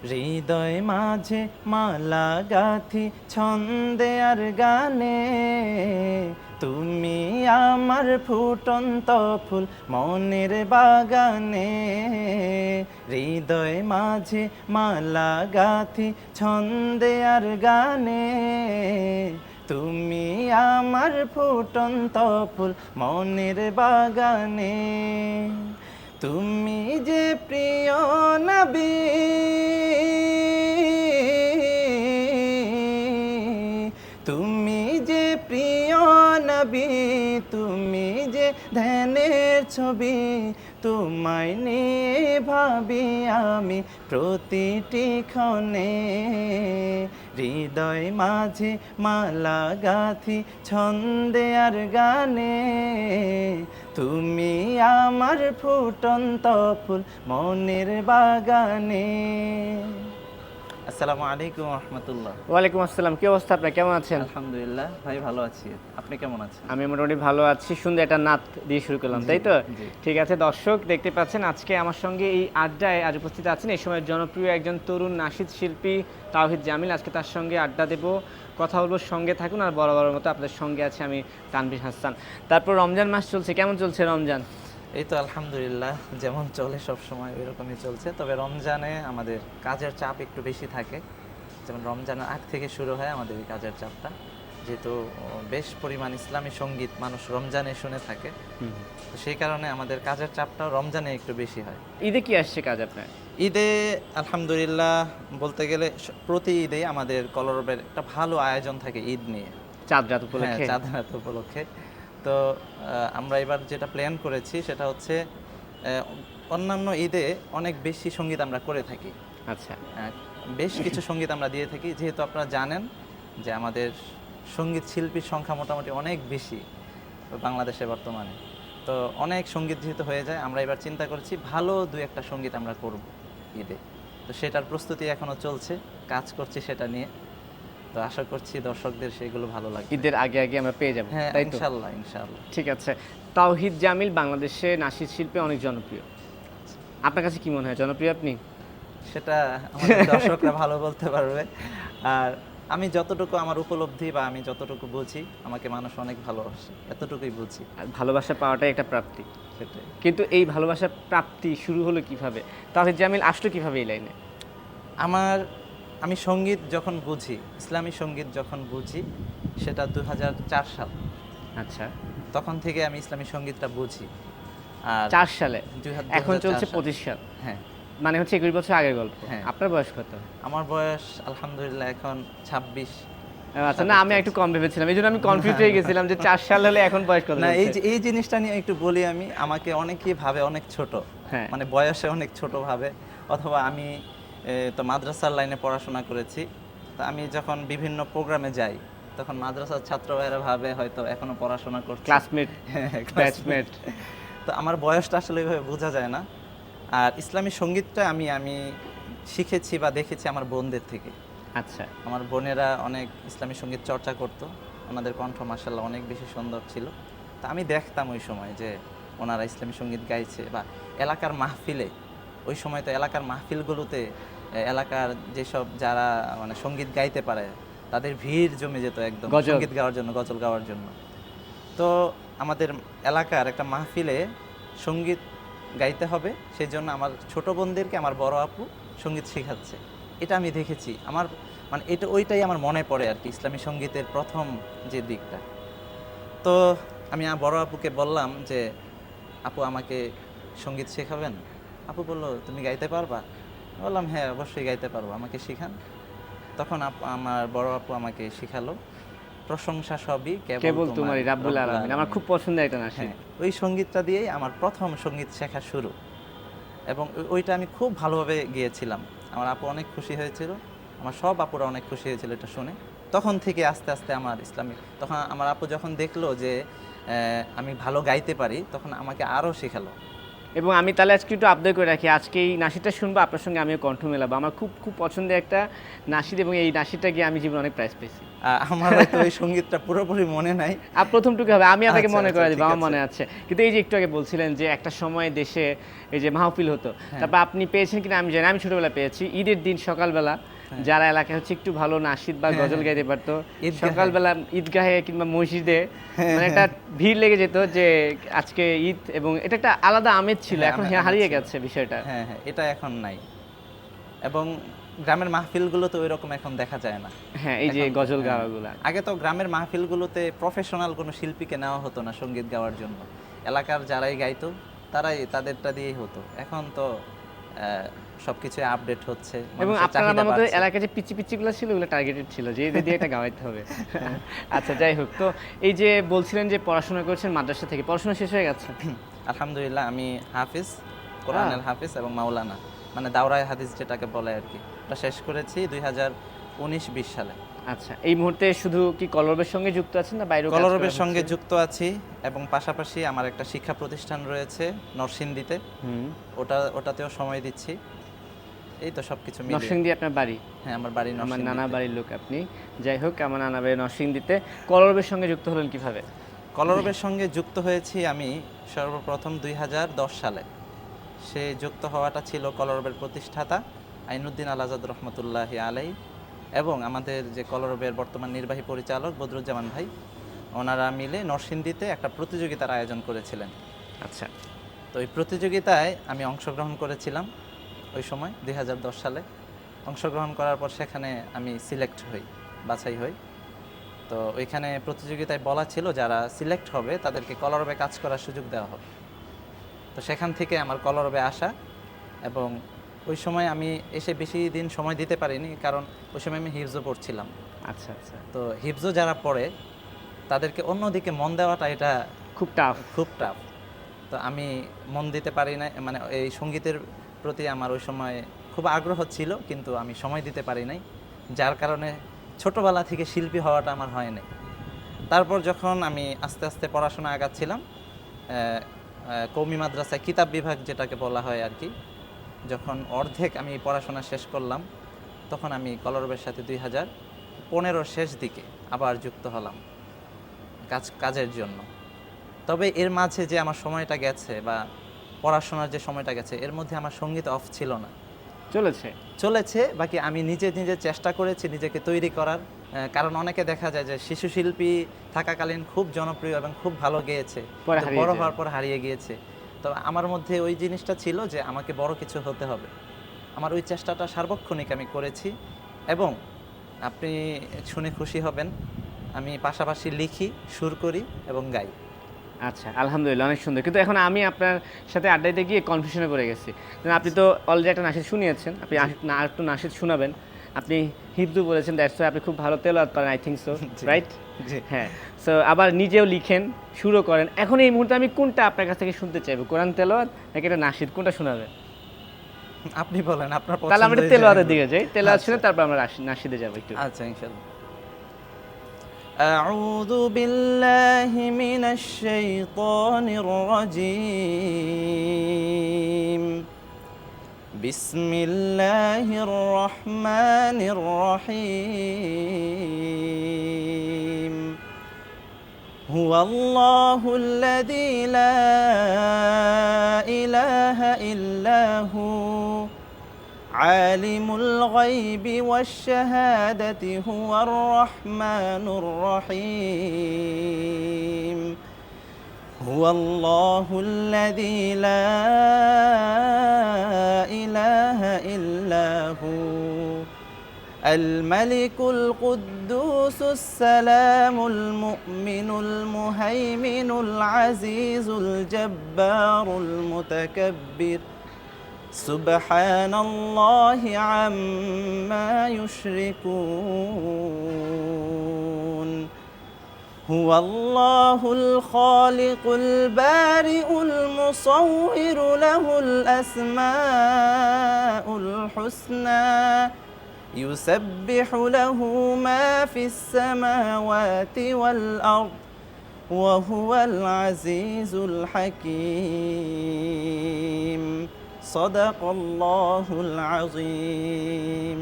হৃদয় মাঝে মালা গাথি ছন্দে আর গানে, তুমি আমার ফুটন্ত ফুল মনের বাগানে। হৃদয় মাঝে মালা গাথি ছন্দে আর গানে, তুমি আমার ফুটন্ত ফুল মনের বাগানে। তুমি যে প্রিয় নবী, তুমি যে প্রিয় নবী, তুমি যে ধ্যানের ছবি, তোমায় নিয়ে ভাবি আমি প্রতিটি ক্ষণে। হৃদয় মাঝে মালা গাথি ছন্দে আর গানে, তুমি আমার ফুটন্ত ফুল মনের বাগানে। আসসালামু আলাইকুম রহমতুল্লাহ। ওয়ালাইকুম আসসালাম। কি অবস্থা আপনার, কেমন আছেন? আলহামদুলিল্লাহ ভাই, ভালো আছি। আপনি কেমন আছেন? আমি মোটামুটি ভালো আছি। সুন্দর একটা নাত দিয়ে শুরু করলাম, তাই তো? ঠিক আছে দর্শক, দেখতে পাচ্ছেন আজকে আমার সঙ্গে এই আড্ডায় আজ উপস্থিত আছেন এই সময় জনপ্রিয় একজন তরুণ নাশিদ শিল্পী তাওহিদ জামিল। আজকে তার সঙ্গে আড্ডা দেব, কথা বলবো, সঙ্গে থাকুন। আর বড় মতো আপনাদের সঙ্গে আছে আমি তানভীর হাসান। তারপর রমজান মাস চলছে, কেমন চলছে রমজান? এই তো আলহামদুলিল্লাহ, যেমন চলে সব সময় ওইরকমই চলছে। তবে রমজানে আমাদের কাজের চাপ একটু বেশি থাকে। যেমন রমজানের আগ থেকে শুরু হয় আমাদের এই কাজের চাপটা, যেহেতু বেশ পরিমাণ ইসলামী সঙ্গীত মানুষ রমজানে শুনে থাকে, তো সেই কারণে আমাদের কাজের চাপটাও রমজানে একটু বেশি হয়। ঈদে কি আসছে কাজ আপনার? ঈদে আলহামদুলিল্লাহ বলতে গেলে প্রতি ঈদে আমাদের কলরবের একটা ভালো আয়োজন থাকে ঈদ নিয়ে। চাঁদ রাত উপলক্ষে? চাঁদ রাত উপলক্ষে। তো আমরা এবার যেটা প্ল্যান করেছি সেটা হচ্ছে অন্যান্য ঈদে অনেক বেশি সঙ্গীত আমরা করে থাকি। আচ্ছা। বেশ কিছু সঙ্গীত আমরা দিয়ে থাকি, যেহেতু আপনারা জানেন যে আমাদের সঙ্গীত শিল্পীর সংখ্যা মোটামুটি অনেক বেশি বাংলাদেশে বর্তমানে। তো অনেক সঙ্গীত যেহেতু হয়ে যায়, আমরা এবার চিন্তা করেছি ভালো দু একটা সঙ্গীত আমরা করব ঈদে। তো সেটার প্রস্তুতি এখনো চলছে, কাজ করছি সেটা নিয়ে। তো আশা করছি দর্শকদের সেগুলো ভালো লাগবে। ঈদের আগে আগে আমরা পেয়ে যাবো, হ্যাঁ তাই তো? ইনশাআল্লাহ ইনশাআল্লাহ। ঠিক আছে। তাওহিদ জামিল বাংলাদেশে নাশিদ শিল্পে অনেক জনপ্রিয়। আপনার কাছে কি মনে হয়, জনপ্রিয় আপনি? সেটা আমাদের দর্শকরা ভালো বলতে পারবে। আর আমি যতটুকু আমার উপলব্ধি বা আমি যতটুকু বুঝি, আমাকে মানুষ অনেক ভালোবাসে, এতটুকুই বুঝি। আর ভালোবাসা পাওয়াটাই একটা প্রাপ্তি। সেটাই। কিন্তু এই ভালোবাসার প্রাপ্তি শুরু হলো কিভাবে? তাওহিদ জামিল আসলো কিভাবে এই লাইনে? আমি সঙ্গীত যখন বুঝি, ইসলামী সঙ্গীত যখন বুঝি, সেটা 2004 সাল। আচ্ছা। তখন থেকে আমি ইসলামী সঙ্গীতটা বুঝি। আর 4 সালে? 2004 এখন চলছে সাল। 25 সাল। হ্যাঁ। মানে হচ্ছে 21 বছর আগের গল্প। হ্যাঁ। আপনার বয়স কত? আমার বয়স আলহামদুলিল্লাহ এখন 26। আচ্ছা, না আমি একটু কম ভেবেছিলাম, এই জন্য আমি কনফিউজ হয়ে গেছিলাম যে 4 সাল হলে এখন বয়স কত? না, এই জিনিসটা নিয়ে একটু বলি আমি। আমাকে অনেকেই ভাবে অনেক ছোট, হ্যাঁ। মানে বয়সে অনেক ছোট ভাবে। অথবা আমি তো মাদ্রাসার লাইনে পড়াশোনা করেছি, তো আমি যখন বিভিন্ন প্রোগ্রামে যাই তখন মাদ্রাসার ছাত্র ভাইরা ভাবে হয়তো এখনো পড়াশোনা করছে, ক্লাসমেট, ব্যাচমেট। তো আমার বয়সটা আসলে ওইভাবে বোঝা যায় না। আর ইসলামী সঙ্গীতটা আমি শিখেছি বা দেখেছি আমার বোনদের থেকে। আচ্ছা। আমার বোনেরা অনেক ইসলামী সঙ্গীত চর্চা করতো, ওনাদের কণ্ঠ মাশাআল্লাহ অনেক বেশি সুন্দর ছিল। তা আমি দেখতাম ওই সময় যে ওনারা ইসলামী সঙ্গীত গাইছে, বা এলাকার মাহফিলে, ওই সময় তো এলাকার মাহফিলগুলোতে এলাকার যেসব যারা মানে সঙ্গীত গাইতে পারে তাদের ভিড় জমে যেত একদম সঙ্গীত গাওয়ার জন্য, গজল গাওয়ার জন্য। তো আমাদের এলাকার একটা মাহফিলে সঙ্গীত গাইতে হবে, সেই জন্য আমার ছোট বোনদেরকে আমার বড় আপু সঙ্গীত শেখাচ্ছে। এটা আমি দেখেছি, আমার মানে ওইটাই আমার মনে পড়ে আর কি, ইসলামী সঙ্গীতের প্রথম যে দিকটা। তো আমি বড় আপুকে বললাম যে আপু আমাকে সঙ্গীত শেখাবেন? আপু বলল তুমি গাইতে পারবা? বললাম হ্যাঁ অবশ্যই গাইতে পারবো, আমাকে শিখান। তখন আমার বড় আপু আমাকে শিখালো, প্রশংসা সবই কেবল তোমারই রাব্বুল আলামিন। আমার খুব পছন্দের একটা নাশিদ। হ্যাঁ, ওই সঙ্গীতটা দিয়েই আমার প্রথম সঙ্গীত শেখা শুরু, এবং ওইটা আমি খুব ভালোভাবে গিয়েছিলাম। আমার আপু অনেক খুশি হয়েছিল, আমার সব আপুরা অনেক খুশি হয়েছিল এটা শুনে। তখন থেকে আস্তে আস্তে আমার তখন আমার আপু যখন দেখলো যে আমি ভালো গাইতে পারি, তখন আমাকে আরও শেখালো। এবং আমি তাহলে আজকে একটু আবদার করে রাখি, আজকে এই নাসিদটা শুনবো, আপনার সঙ্গে আমিও কণ্ঠ মেলাবো। আমার খুব খুব পছন্দের একটা নাসিদ, এবং এই নাসিদটা গিয়ে আমি জীবনে অনেক প্রাইজ পেয়েছি। আমার হয়তো ওই সঙ্গীতটা পুরোপুরি মনে নাই। আর প্রথমটুকু হবে, আমি আপনাকে আচ্ছা, মনে আচ্ছা, করে দিব, ঠিক আমার আছে। মনে আছে। কিন্তু এই যে একটু আগে বলছিলেন যে একটা সময় দেশে এই যে মাহফিল হতো, তারপর আপনি পেয়েছেন কিনা আমি জানি, আমি ছোটবেলা পেয়েছি ঈদের দিন সকালবেলা যারা এলাকায় হচ্ছে একটু ভালো নাশিদ বা গজল গাইতে পারতো, ঈদগাহে। সকালবেলা ঈদগাহে কিংবা মসজিদে মানে একটা ভিড় লেগে যেত যে আজকে ঈদ, এবং এটা একটা আলাদা আমেজ ছিল। হ্যাঁ, এখন আমেজ হারিয়ে ছিল। গেছে বিষয়টা। হ্যাঁ, হ্যাঁ, এটা এখন নাই। এবং গ্রামের মাহফিলগুলো তো ওইরকম এখন দেখা যায় না। হ্যাঁ, এই যে এখন- গজল হ্যাঁ। গাওয়াগুলা। আগে তো গ্রামের মাহফিলগুলোতে প্রফেশনাল কোনো শিল্পীকে নেওয়া হতো না সঙ্গীত গাওয়ার জন্য। এলাকার যারাই গাইতো তারাই তাদেরটা দিয়েই হতো। এখন তো সবকিছু আপডেট হচ্ছে, এবং মানুষের আপনার চাহিদা আমার মতো বাড়ছে। এলাকায় যে পিচি পিচিগুলো ছিল ওগুলো টার্গেটেড ছিল যে এদের দিয়ে এটা গাওয়াইতে হবে। আচ্ছা, যাই হোক, তো এই যে বলছিলেন যে পড়াশোনা করেছেন মাদ্রাসা থেকে, পড়াশোনা শেষ হয়ে গেছে? আলহামদুলিল্লাহ, আমি হাফিজ, কোরআনের হাফিজ এবং মাওলানা, মানে দাওরায়ে হাদিস যেটাকে বলে আর কি, ওটা শেষ করেছি 2019-20 সালে। আচ্ছা, এই মুহূর্তে শুধু কি কলরবের সঙ্গে যুক্ত আছেন না বাইরেও কাজ করা কলরবের হচ্ছে? সঙ্গে যুক্ত আছি এবং পাশাপাশি আমার একটা শিক্ষা প্রতিষ্ঠান রয়েছে নরসিংদীতে, হুম। ওটাতেও সময় দিচ্ছি। এই তো সবকিছু মিলিয়ে। নরসিংদী আপনার বাড়ি? হ্যাঁ, আমার বাড়ি আমার নরসিংদীতে। নানা বাড়ির লোক আপনি। যাই হোক, আমার নানা বাড়ি নরসিংদীতে। কলরবের সঙ্গে যুক্ত হলেন কিভাবে? কলরবের সঙ্গে যুক্ত হয়েছি আমি সর্বপ্রথম 2010 সালে। সে যুক্ত হওয়াটা ছিল কলরবের প্রতিষ্ঠাতা আইনুদ্দিন আল আজাদ রহমতুল্লাহি আলাই এবং আমাদের যে কলরবের বর্তমান নির্বাহী পরিচালক বদরুজ্জামান ভাই, ওনারা মিলে নরসিংদীতে একটা প্রতিযোগিতার আয়োজন করেছিলেন। আচ্ছা। তো এই প্রতিযোগিতায় আমি অংশগ্রহণ করেছিলাম ওই সময় 2010 সালে। অংশগ্রহণ করার পর সেখানে আমি সিলেক্ট হই, বাছাই হই। তো ওইখানে প্রতিযোগিতায় বলা ছিল যারা সিলেক্ট হবে তাদেরকে কলরবে কাজ করার সুযোগ দেওয়া হবে। তো সেখান থেকে আমার কলরবে আসা, এবং ওই সময় আমি এসে বেশি দিন সময় দিতে পারিনি, কারণ ওই সময় আমি হিফজও পড়ছিলাম। আচ্ছা, আচ্ছা। তো হিফজও যারা পড়ে তাদেরকে অন্যদিকে মন দেওয়াটা এটা খুব টাফ। খুব টাফ। তো আমি মন দিতে পারি না, মানে এই সঙ্গীতের প্রতি আমার ওই সময় খুব আগ্রহ ছিল, কিন্তু আমি সময় দিতে পারি নাই, যার কারণে ছোটবেলা থেকে শিল্পী হওয়াটা আমার হয় নাই। তারপর যখন আমি আস্তে আস্তে পড়াশোনা আগাচ্ছিলাম, কওমি মাদ্রাসায় কিতাব বিভাগ যেটাকে বলা হয় আর কি, যখন অর্ধেক আমি পড়াশোনা শেষ করলাম, তখন আমি কলরবের সাথে 2015 শেষ দিকে আবার যুক্ত হলাম কাজের জন্য। তবে এর মাঝে যে আমার সময়টা গেছে বা পড়াশোনার যে সময়টা গেছে, এর মধ্যে আমার সঙ্গীত অফ ছিল না, চলেছে। বাকি আমি নিজে নিজে চেষ্টা করেছি নিজেকে তৈরি করার, কারণ অনেকে দেখা যায় যে শিশু শিল্পী থাকাকালীন খুব জনপ্রিয় এবং খুব ভালো গেয়েছে, পরে কিন্তু হারিয়ে বড় যায়। হওয়ার পর হারিয়ে গিয়েছে। তো আমার মধ্যে ওই জিনিসটা ছিল যে আমাকে বড় কিছু হতে হবে। আমার ওই চেষ্টাটা সার্বক্ষণিক আমি করেছি, এবং আপনি শুনে খুশি হবেন, আমি পাশাপাশি লিখি, সুর করি এবং গাই। আচ্ছা, আলহামদুলিল্লাহ, অনেক সুন্দর। কিন্তু এখন আমি আপনার সাথে আড্ডাইতে গিয়ে কনফিউশনে পড়ে গেছি। কারণ আপনি তো অলরেডি একটা নাশিদ শুনিয়েছেন, আপনি আরেকটু নাশিদ শোনাবেন। আপনি হিব্রু বলেছেন, দ্যাটস ওয়াই আপনি খুব ভালো তেলাওয়াত করেন, আই থিংক সো, জি। রাইট? জি। হ্যাঁ। সো আবার নিজেও লিখেন, সুরও করেন। এখন এই মুহূর্তে আমি কোনটা আপনার কাছ থেকে শুনতে চাইবো, কোরআন তেলাওয়াত নাকি এটা নাশিদ, কোনটা শোনাবেন? আপনি বলেন আপনার তাহলে আমরা পছন্দের তেলাওয়াতের জায়গাগুলো। দিকে যাই, তেলাওয়াত শুনে আচ্ছা। তারপর আমরা নাশিদে যাবো একটু। আচ্ছা, ইনশাআল্লাহ। أعوذ بالله من الشيطان الرجيم. بسم الله الرحمن الرحيم. هو الله الذي لا إله إلا هو عالم الغيب والشهادة هو الرحمن الرحيم. هو الله الذي لا إله إلا هو الملك القدوس السلام المؤمن المهيمن العزيز الجبار المتكبر سبحان الله عما يشركون. هو الله الخالق البارئ المصور له الأسماء الحسنى يسبح له ما في السماوات والأرض ওয়াহুয়াল আজিজুল হাকীম সাদাকাল্লাহুল আযীম।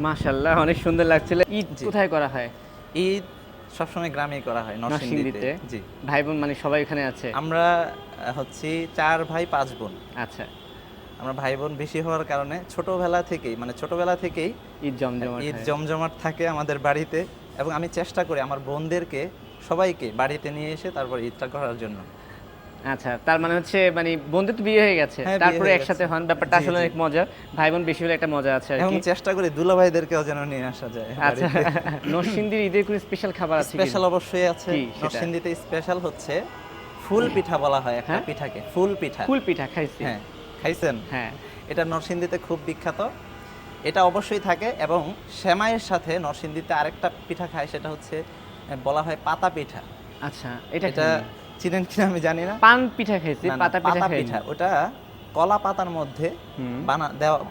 মাশাআল্লাহ, অনেক সুন্দর লাগছিল। ঈদ জি। কোথায় করা হয়? ঈদ সবসময় গ্রামেই করা হয়, নরসিংদীতে। জি, ভাই বোন মানে সবাই এখানে আছে? আমরা হচ্ছি 4 ভাই 5 বোন। আচ্ছা, আমরা ভাই বোন বেশি হওয়ার কারণে ছোটবেলা থেকেই ঈদ জমজমাট ঈদ হয়। জমজমাট থাকে আমাদের বাড়িতে, এবং আমি চেষ্টা করি আমার বোনদেরকে সবাইকে বাড়িতে নিয়ে এসে তারপর ঈদটা করার জন্য। আচ্ছা, তার মানে হচ্ছে মানে বোনদের তো বিয়ে হয়ে গেছে, হ্যাঁ, বিয়ে তারপরে হয়ে একসাথে গেছে। হন, ব্যাপারটা জি, আসলে জি। অনেক মজা। ভাই বোন বেশি হলে একটা মজা আছে আর এবং কি। চেষ্টা করি দুলাভাইদেরকেও যেন নিয়ে আসা যায় আচ্ছা, নরসিংদীর ঈদের কোনো স্পেশাল খাবার আছে কি? স্পেশাল অবশ্যই আছে। কি সেটা? নরসিংদীতে স্পেশাল হচ্ছে ফুল পিঠা বলা হয় একটা হ্যাঁ? পিঠাকে, ফুল পিঠা। ফুল পিঠা খাইছি। হ্যাঁ, খাইছেন? হ্যাঁ। এটা নরসিংদীতে খুব বিখ্যাত। এটা অবশ্যই থাকে, এবং সেমাইয়ের সাথে নরসিংদীতে আরেকটা পিঠা খায়, সেটা হচ্ছে বলা হয় পাতা পিঠা। আচ্ছা, এটা এটা খাইনি। চিনেন কিনা আমি জানি না। পান পিঠা খাইছি, না, না, পাতা পিঠা পাতা খাইনি। পিঠা ওটা কলা পাতার মধ্যে হুম।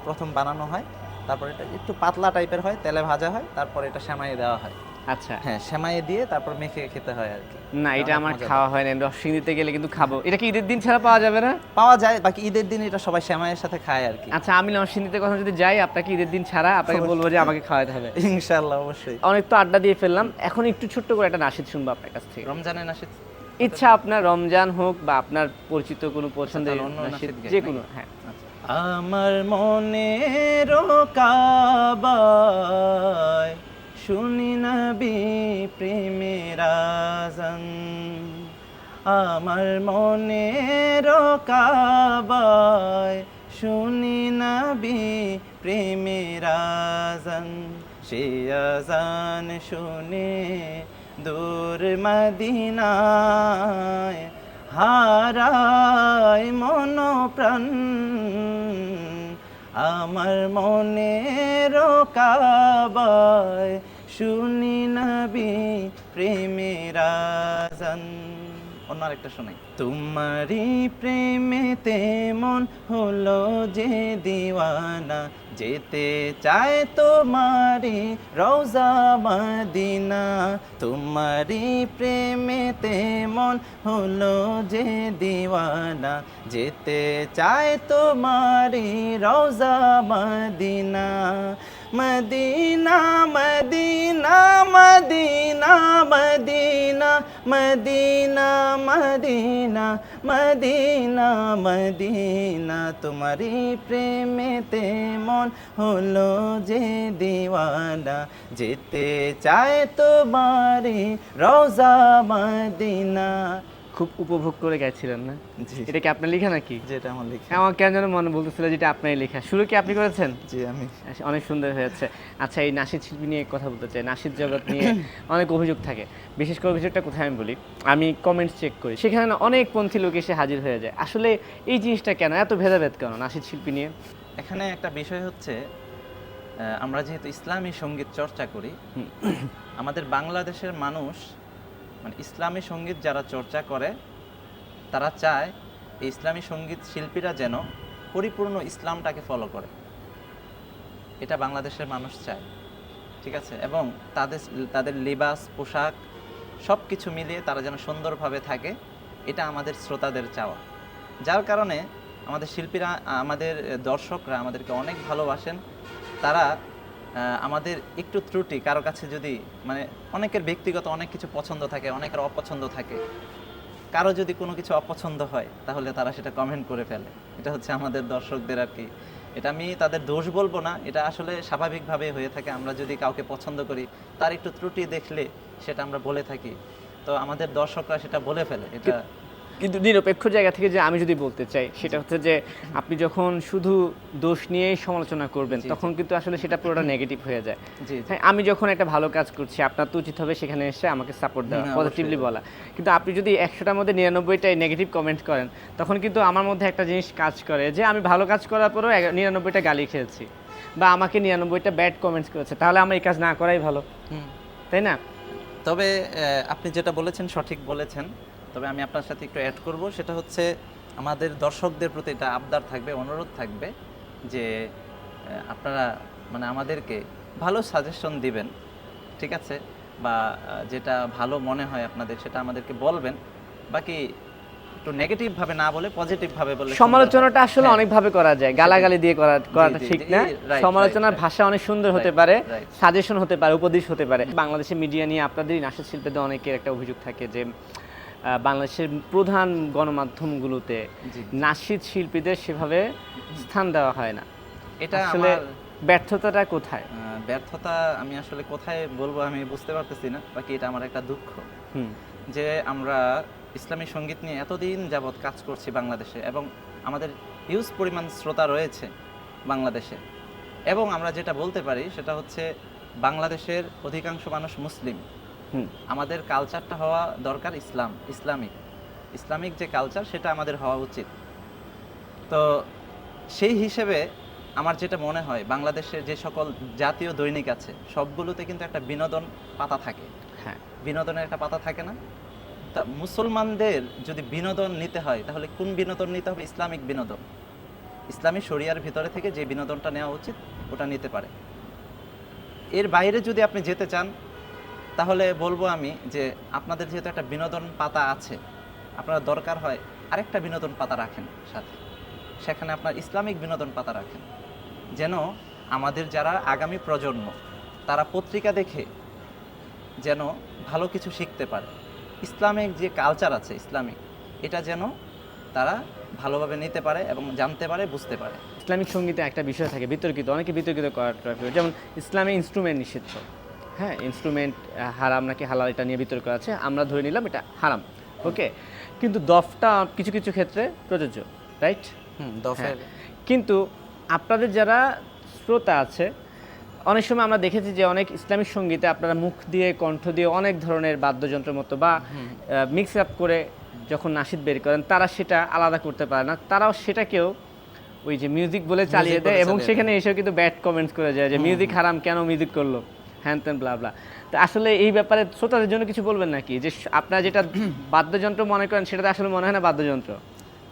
প্রথম বানানো হয়, তারপর এটা একটু পাতলা টাইপের হয়, তেলে ভাজা হয়, তারপর এটা সেমাইয়ে দেওয়া হয়। আচ্ছা, হ্যাঁ, সেমাইয়ে দিয়ে তারপর মেখে খেতে হয় আর কি। না এটা অনেক আমার মজাদার। খাওয়া হয় না। নরসিংদীতে গেলে কিন্তু খাবো। এটা কি ঈদের দিন ছাড়া পাওয়া যাবে না? পাওয়া যায়, বাকি ঈদের দিন এটা সবাই সেমাইয়ের সাথে খায় আর কি। আচ্ছা, আমি নরসিংদীতে কখনো যদি যাই, আপনাকে ঈদের দিন ছাড়া আপনাকে বলবো যে আমাকে খাওয়াতে হবে। ইনশাআল্লাহ, অবশ্যই। অনেক তো আড্ডা দিয়ে ফেললাম, এখন একটু ছোট্ট করে একটা নাশিদ শুনবো আপনার কাছ থেকে। রমজানের নাশিদ ইচ্ছা আপনার রমজান হোক বা আপনার পরিচিত কোনো পছন্দের তাহলে অন্য নাশিদ, নাশিদ গাই যে নাকি? কোনো। হ্যাঁ, আচ্ছা। আমার মনের কাবায় শুনি নবী প্রেমের আযান। আমার মনের কাবায় শুনি নবী প্রেমের আযান। সে আযান শুনে দূর মদিনায় হারায় মন প্রাণ। আমার মনের কাবায় শুনি নবী প্রেমের আযান। অন্য আরেকটা শোনাই। তোমারি প্রেমেতে মন হলো যে দিওয়ানা, যেতে চায় তোমারি রওজা মদিনা। তোমারি প্রেমেতে মন হলো যে দিওয়ানা, যেতে চায় তোমারি রওজা Medina. Medina Medina Medina Medina Medina Medina Medina Medina. তোমারি প্রেমেতে মন হলো যে দিওয়ানা, যেতে চায় তোমারি রওজা মদিনা। খুব উপভোগ করে গাইছিলেন না? জি, এটা কি আপনার লেখা নাকি? যেটা আমার লেখা। আমার কেন যেন মনে বলতেছিল যেটা আপনারই লেখা। শুরু কি আপনি করেছেন? জি, আমি। অনেক সুন্দর হয়েছে। আচ্ছা, এই নাশিদ শিল্পী নিয়ে কথা বলতে চাই। নাশিদ জগৎ নিয়ে অনেক অভিযোগ থাকে। বিশেষ করে অভিযোগটা কোথায় আমি বলি, আমি কমেন্টস চেক করি, সেখানে না অনেক পন্থী লোক এসে হাজির হয়ে যায়। আসলে এই জিনিসটা কেন, এত ভেদাভেদ কেন নাশিদ শিল্পী নিয়ে? এখানে একটা বিষয় হচ্ছে, আমরা যেহেতু ইসলামী সঙ্গীত চর্চা করি, আমাদের বাংলাদেশের মানুষ মানে ইসলামী সঙ্গীত যারা চর্চা করে তারা চায় এই ইসলামী সঙ্গীত শিল্পীরা যেন পরিপূর্ণ ইসলামটাকে ফলো করে। এটা বাংলাদেশের মানুষ চায়, ঠিক আছে? এবং তাদের লিবাস, পোশাক সব কিছু মিলিয়ে তারা যেন সুন্দরভাবে থাকে, এটা আমাদের শ্রোতাদের চাওয়া। যার কারণে আমাদের শিল্পীরা, আমাদের দর্শকরা আমাদেরকে অনেক ভালোবাসেন। তারা আমাদের একটু ত্রুটি কারো কাছে যদি, মানে অনেকের ব্যক্তিগত অনেক কিছু পছন্দ থাকে, অনেকের অপছন্দ থাকে, কারো যদি কোনো কিছু অপছন্দ হয় তাহলে তারা সেটা কমেন্ট করে ফেলে। এটা হচ্ছে আমাদের দর্শকদের আর কি। এটা আমি তাদের দোষ বলবো না, এটা আসলে স্বাভাবিকভাবে হয়ে থাকে। আমরা যদি কাউকে পছন্দ করি, তার একটু ত্রুটি দেখলে সেটা আমরা বলে থাকি, তো আমাদের দর্শকরা সেটা বলে ফেলে। এটা কিন্তু নিরপেক্ষ জায়গা থেকে যে আমি যদি বলতে চাই, সেটা হচ্ছে যে আপনি যখন শুধু দোষ নিয়েই সমালোচনা করবেন, জি, তখন কিন্তু আসলে সেটা পুরোটা নেগেটিভ হয়ে যায়। জি, জি। হ্যাঁ, আমি যখন একটা ভালো কাজ করছি, আপনার তো উচিত হবে সেখানে এসে আমাকে সাপোর্ট দেওয়া, হ্যাঁ, পজিটিভলি অবশ্যই। বলা। কিন্তু আপনি যদি 100টার মধ্যে 99টাই নেগেটিভ কমেন্ট করেন, তখন কিন্তু আমার মধ্যে একটা জিনিস কাজ করে যে আমি ভালো কাজ করার পরেও 99টা গালি খেয়েছি, বা আমাকে 99টা ব্যাড কমেন্টস করেছে, তাহলে আমার এই কাজ না করাই ভালো, হুম। তাই না? তবে আপনি যেটা বলেছেন সঠিক বলেছেন, তবে আমি আপনার সাথে একটু অ্যাড করব। সেটা হচ্ছে আমাদের দর্শকদের প্রতি এটা আবদার থাকবে, অনুরোধ থাকবে যে আপনারা মানে আমাদেরকে ভালো সাজেশন দিবেন, ঠিক আছে? বা যেটা ভালো মনে হয় আপনাদের সেটা আমাদেরকে বলবেন। বাকি একটু নেগেটিভ ভাবে না বলে পজিটিভ ভাবে বললে সমালোচনাটা আসলে হ্যাঁ। অনেকভাবে করা যায়, গালাগালি দিয়ে করাটা জি, ঠিক জি, না। right, সমালোচনার right, ভাষা অনেক সুন্দর হতে right, পারে, right. সাজেশন হতে পারে, উপদেশ হতে পারে। বাংলাদেশের মিডিয়া নিয়ে আপনাদেরই নাটক শিল্পীদের অনেকের একটা অভিযোগ থাকে যে বাংলাদেশের প্রধান গণমাধ্যমগুলোতে জি। নাশিদ শিল্পীদের সেভাবে স্থান দেওয়া হয় না। এটা আসলে আমার ব্যর্থতাটা কোথায়? ব্যর্থতা আমি আসলে কোথায় বলবো আমি বুঝতে পারতেছি না। বাকি এটা আমার একটা দুঃখ হুম যে আমরা ইসলামী সঙ্গীত নিয়ে এতদিন যাবৎ কাজ করছি বাংলাদেশে, এবং আমাদের হিউজ পরিমাণ শ্রোতা রয়েছে বাংলাদেশে, এবং আমরা যেটা বলতে পারি সেটা হচ্ছে বাংলাদেশের অধিকাংশ মানুষ মুসলিম। হুম আমাদের কালচারটা হওয়া দরকার ইসলামিক যে কালচার সেটা আমাদের হওয়া উচিত। তো সেই হিসেবে আমার যেটা মনে হয় বাংলাদেশের যে সকল জাতীয় দৈনিক আছে সবগুলোতে কিন্তু একটা বিনোদন পাতা থাকে। হ্যাঁ, বিনোদনের একটা পাতা থাকে না? তা মুসলমানদের যদি বিনোদন নিতে হয় তাহলে কোন বিনোদন নিতে হবে? ইসলামিক বিনোদন। ইসলামী শরিয়ার ভিতরে থেকে যে বিনোদনটা নেওয়া উচিত ওটা নিতে পারে। এর বাইরে যদি আপনি যেতে চান তাহলে বলবো আমি যে আপনাদের যেহেতু একটা বিনোদন পাতা আছে, আপনার দরকার হয় আরেকটা বিনোদন পাতা রাখেন সাথে, সেখানে আপনার ইসলামিক বিনোদন পাতা রাখেন, যেন আমাদের যারা আগামী প্রজন্ম তারা পত্রিকা দেখে যেন ভালো কিছু শিখতে পারে। ইসলামিক যে কালচার আছে ইসলামিক, এটা যেন তারা ভালোভাবে নিতে পারে এবং জানতে পারে, বুঝতে পারে। ইসলামিক সঙ্গীতে একটা বিষয় থাকে বিতর্কিত, অনেকে বিতর্কিত করার ট্রাই করে, যেমন ইসলামে ইনস্ট্রুমেন্ট নিষিদ্ধ। হ্যাঁ, ইনস্ট্রুমেন্ট হারাম নাকি হালাল এটা নিয়ে বিতর্ক আছে, আমরা ধরে নিলাম এটা হারাম, ওকে। কিন্তু দফটা কিছু কিছু ক্ষেত্রে প্রযোজ্য, রাইট? দফের কিন্তু আপনাদের যারা শ্রোতা আছে, অনেক সময় আমরা দেখেছি যে অনেক ইসলামিক সঙ্গীতে আপনারা মুখ দিয়ে, কণ্ঠ দিয়ে অনেক ধরনের বাদ্যযন্ত্রের মতো বা মিক্স আপ করে যখন নাশিদ বের করেন, তারা সেটা আলাদা করতে পারে না, তারাও সেটাকেও ওই যে মিউজিক বলে চালিয়ে দেয়, এবং সেখানে এসেও কিন্তু ব্যাড কমেন্টস করে যায় যে মিউজিক হারাম, কেন মিউজিক করলো, হ্যান ত্যান ব্লা ব্লা। তো আসলে এই ব্যাপারে শ্রোতাদের জন্য কিছু বলবেন নাকি, যে আপনারা যেটা বাদ্যযন্ত্র মনে করেন সেটাতে আসলে মনে হয় না বাদ্যযন্ত্র?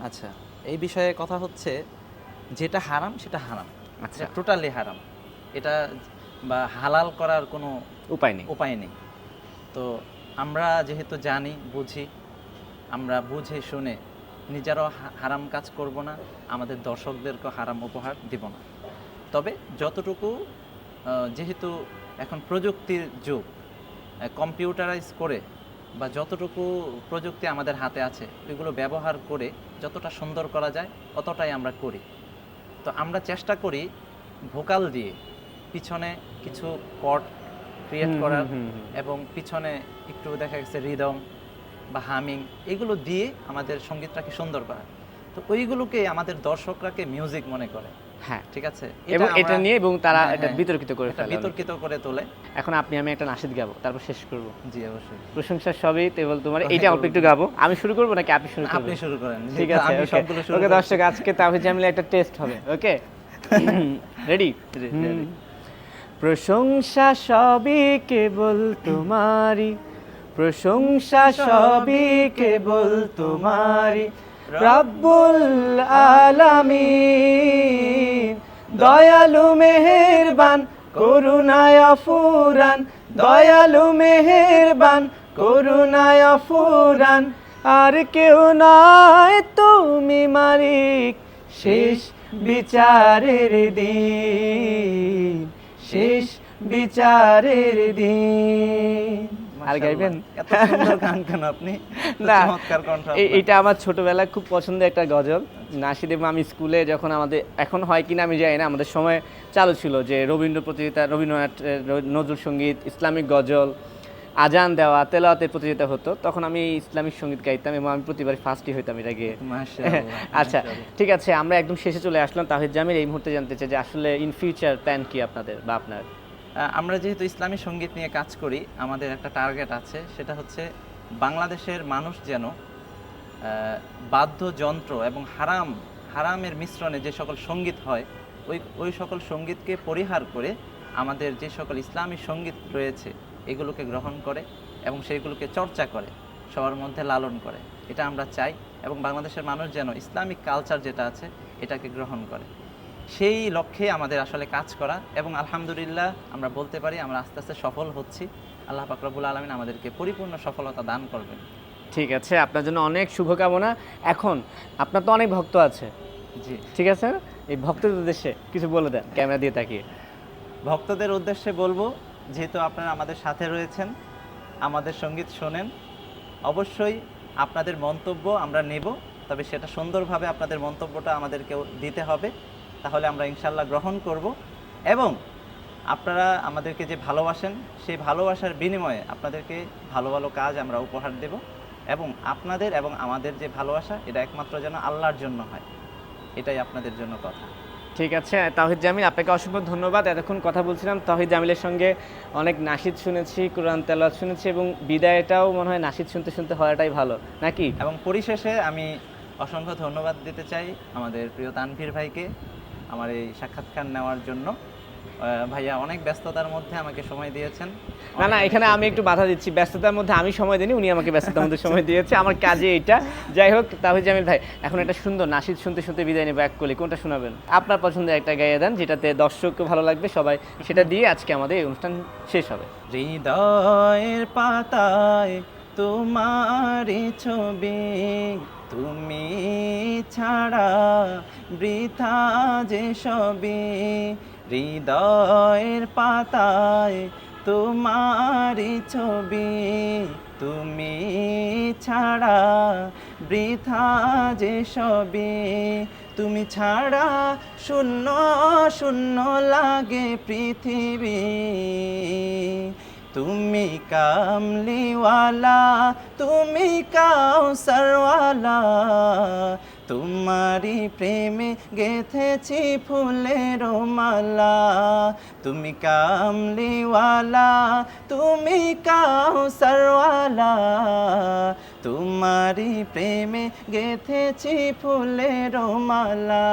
আচ্ছা, এই বিষয়ে কথা হচ্ছে যেটা হারাম সেটা হারাম, আচ্ছা, টোটালি হারাম। এটা বা হালাল করার কোনো উপায় নেই। তো আমরা যেহেতু জানি, বুঝি, আমরা বুঝে শুনে নিজেরাও হারাম কাজ করব না, আমাদের দর্শকদেরকে হারাম উপহার দিব না। তবে যতটুকু যেহেতু এখন প্রযুক্তির যুগ, কম্পিউটারাইজ করে বা যতটুকু প্রযুক্তি আমাদের হাতে আছে ওইগুলো ব্যবহার করে যতটা সুন্দর করা যায় অতটাই আমরা করি। তো আমরা চেষ্টা করি ভোকাল দিয়ে পিছনে কিছু কর্ড ক্রিয়েট করার, এবং পিছনে একটু দেখা গেছে রিদম বা হামিং, এগুলো দিয়ে আমাদের সঙ্গীতটাকে সুন্দর করা। তো ওইগুলোকে আমাদের দর্শকরাকে মিউজিক মনে করে। হ্যাঁ, ঠিক আছে, এবং এটা নিয়ে এবং তারা হ্যাঁ, এটা হ্যাঁ, বিতর্কিত করে ফেলে, বিতর্কিত করে তোলে। এখন আমি একটা নাশিদ গাবো, তারপর শেষ করব। জি অবশ্যই। প্রশংসা সবই তেবল তোমার, এইটা অল্প একটু গাবো। আমি শুরু করব নাকি আপনি শুরু করবেন? আপনি শুরু করেন। ঠিক আছে, আমি সবগুলো শুরু ওকে করব। দর্শক, আজকে তাওহীদ জামিলের একটা টেস্ট হবে, ওকে? রেডি? প্রশংসা সবই কেবল তোমারই, প্রশংসা সবই কেবল তোমারই, রব্বুল আলামিন, দয়ালু মেহেরবান, করুণায় অফুরান, দয়ালু মেহেরবান, করুণায় অফুরান, আর কেউ নয় তুমি মালিক, শেষ বিচারের দিন, শেষ বিচারের দিন। আর গাইবেন? এত সুন্দর গান কেন আপনি? না, চমৎকার কণ্ঠ। এটা আমার ছোটবেলায় খুব পছন্দের একটা গজল। নাশিদ, এবং আমি স্কুলে যখন, আমাদের এখন হয় কিনা আমি জানি না, আমাদের সময় চালু ছিল যে রবীন্দ্র প্রতিযোগিতা, রবীন্দ্রনাথ, নজরুল সঙ্গীত, ইসলামিক গজল, আজান দেওয়া, তেলাওয়াতের প্রতিযোগিতা হতো, তখন আমি ইসলামিক সঙ্গীত গাইতাম এবং আমি প্রতিবার ফার্স্টই হইতাম এটা গিয়ে। আচ্ছা, ঠিক আছে, আমরা একদম শেষে চলে আসলাম। তাওহীদ জামিল, এই মুহূর্তে জানতে চাই যে আসলে ইন ফিউচার প্ল্যান কি আপনাদের বা আপনার? আমরা যেহেতু ইসলামী সঙ্গীত নিয়ে কাজ করি, আমাদের একটা টার্গেট আছে, সেটা হচ্ছে বাংলাদেশের মানুষ যেন বাদ্যযন্ত্র এবং হারামের মিশ্রণে যে সকল সঙ্গীত হয় ওই সকল সঙ্গীতকে পরিহার করে আমাদের যে সকল ইসলামী সঙ্গীত রয়েছে এগুলোকে গ্রহণ করে এবং সেইগুলোকে চর্চা করে, সবার মধ্যে লালন করে। এটা আমরা চাই, এবং বাংলাদেশের মানুষ যেন ইসলামিক কালচার যেটা আছে এটাকে গ্রহণ করে। সেই লক্ষ্যে আমাদের আসলে কাজ করা, এবং আলহামদুলিল্লাহ আমরা বলতে পারি আমরা আস্তে আস্তে সফল হচ্ছি। আল্লাহ পাক রব্বুল আলামিন আমাদেরকে পরিপূর্ণ সফলতা দান করবেন। ঠিক আছে, আপনার জন্য অনেক শুভকামনা। এখন আপনার তো অনেক ভক্ত আছে, জি, ঠিক আছে, এই ভক্তদের উদ্দেশ্যে কিছু বলে দেন ক্যামেরা দিয়ে তাকিয়ে। ভক্তদের উদ্দেশ্যে বলবো, যেহেতু আপনারা আমাদের সাথে রয়েছেন, আমাদের সঙ্গীত শোনেন, অবশ্যই আপনাদের মন্তব্য আমরা নেব, তবে সেটা সুন্দরভাবে আপনাদের মন্তব্যটা আমাদেরকেও দিতে হবে, তাহলে আমরা ইনশাল্লাহ গ্রহণ করব। এবং আপনারা আমাদেরকে যে ভালোবাসেন, সেই ভালোবাসার বিনিময়ে আপনাদেরকে ভালো ভালো কাজ আমরা উপহার দেব, এবং আপনাদের এবং আমাদের যে ভালোবাসা, এটা একমাত্র যেন আল্লাহর জন্য হয়, এটাই আপনাদের জন্য কথা। ঠিক আছে তাওহিদ জামিল, আপনাকে অসংখ্য ধন্যবাদ। এতক্ষণ কথা বলছিলাম তাওহিদ জামিলের সঙ্গে, অনেক নাশিদ শুনেছি, কোরআন তেলাওয়াত শুনেছি, এবং বিদায়টাও মনে হয় নাশিদ শুনতে শুনতে হওয়াটাই ভালো নাকি। এবং পরিশেষে আমি অসংখ্য ধন্যবাদ দিতে চাই আমাদের প্রিয় তানভীর ভাইকে আমার এই সাক্ষাৎকার নেওয়ার জন্য। ভাইয়া অনেক ব্যস্ততার মধ্যে আমাকে সময় দিয়েছেন। না না, এখানে আমি একটু বাধা দিচ্ছি, ব্যস্ততার মধ্যে আমি সময় দিইনি, উনি আমাকে ব্যস্ততার মধ্যে সময় দিয়েছে, আমার কাজে এইটা। যাই হোক তাওহিদ জামিল ভাই, এখন একটা সুন্দর নাশিদ শুনতে শুনতে বিদায় নেবো এক কলি, কোনটা শোনাবেন? আপনার পছন্দের একটা গাইয়ে দেন, যেটাতে দর্শককে ভালো লাগবে, সবাই সেটা দিয়ে আজকে আমাদের এই অনুষ্ঠান শেষ হবে। হৃদয়ের পাতায় তোমারই ছবি, তুমি ছাড়া বৃথা যে সবই। হৃদয়ের পাতায় তোমারই ছবি, তুমি ছাড়া বৃথা যে সবই। তুমি ছাড়া শূন্য শূন্য লাগে পৃথিবী। তুমি কামলিওয়ালা, তুমি কাউসারওয়ালা, তোমারি প্রেমে গেথেছি ফুলের মালা। তুমি কামলিওয়ালা, তুমি কাউসারওয়ালা, তোমারি প্রেমে গেথেছি ফুলের মালা।